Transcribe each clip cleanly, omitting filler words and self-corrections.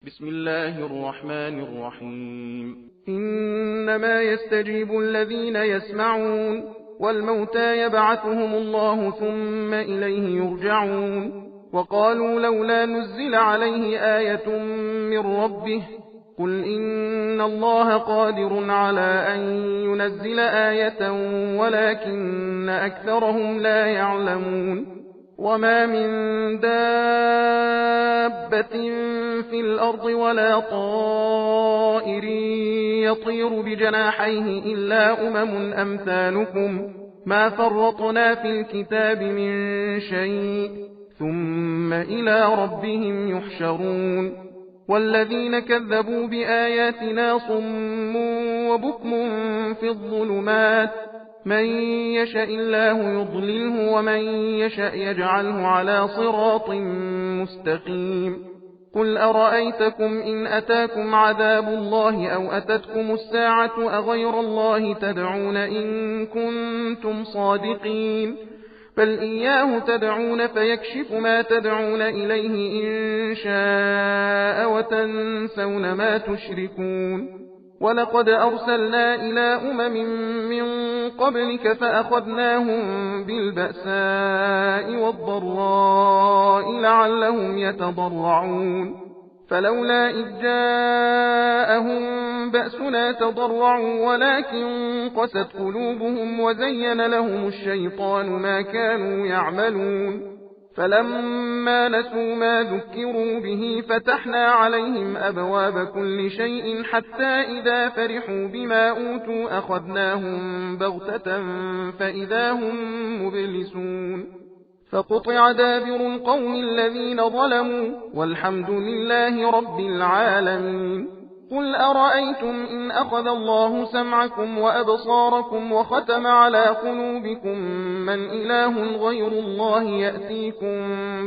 بسم الله الرحمن الرحيم. إنما يستجيب الذين يسمعون والموتى يبعثهم الله ثم إليه يرجعون. وقالوا لولا نزل عليه آية من ربه قل إن الله قادر على أن ينزل آية ولكن أكثرهم لا يعلمون. وما من دابة في الأرض ولا طائر يطير بجناحيه إلا أمثالكم ما فرطنا في الكتاب من شيء ثم إلى ربهم يحشرون. والذين كذبوا بآياتنا صم وبكم في الظلمات من يشاء الله يضلله ومن يشاء يجعله على صراط مستقيم. قل أرأيتكم إن أتاكم عذاب الله أو أتتكم الساعة أغير الله تدعون إن كنتم صادقين بل إياه تدعون فيكشف ما تدعون إليه إن شاء وتنسون ما تشركون. ولقد أرسلنا إلى من قبلك فأخذناهم بالبأساء والضراء لعلهم يتضرعون فلولا إذ جاءهم بأسنا تضرعوا ولكن قست قلوبهم وزين لهم الشيطان ما كانوا يعملون. فلما نسوا ما ذكروا به فتحنا عليهم أبواب كل شيء حتى إذا فرحوا بما أوتوا أخذناهم بغتة فإذا هم مبلسون. فقطع دابر القوم الذين ظلموا والحمد لله رب العالمين. قل أرأيتم إن أخذ الله سمعكم وأبصاركم وختم على قلوبكم من إله غير الله يأتيكم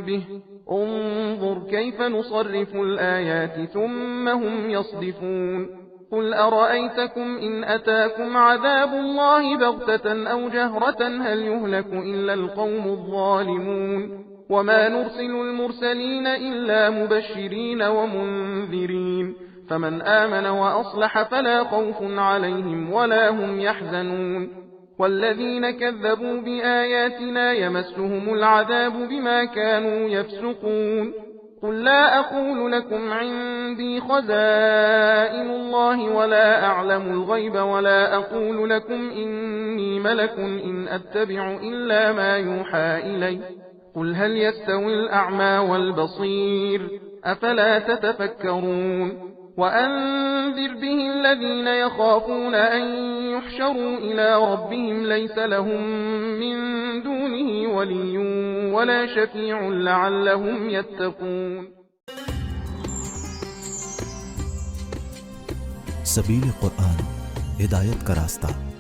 به انظر كيف نصرف الآيات ثم هم يصدفون. قل أرأيتكم إن أتاكم عذاب الله بغتة أو جهرة هل يهلك إلا القوم الظالمون. وما نرسل المرسلين إلا مبشرين ومنذرين فمن آمن وأصلح فلا خوف عليهم ولا هم يحزنون. والذين كذبوا بآياتنا يمسهم العذاب بما كانوا يفسقون. قل لا أقول لكم عندي خزائن الله ولا أعلم الغيب ولا أقول لكم إني ملك إن أتبع إلا ما يوحى إلي قل هل يستوي الأعمى والبصير أفلا تتفكرون. وأنذر به الذين يخافون أن يحشروا إلى ربهم ليس لهم من دونه ولي ولا شفيع لعلهم يتقون. सबील कुरान हिदायत का रास्ता।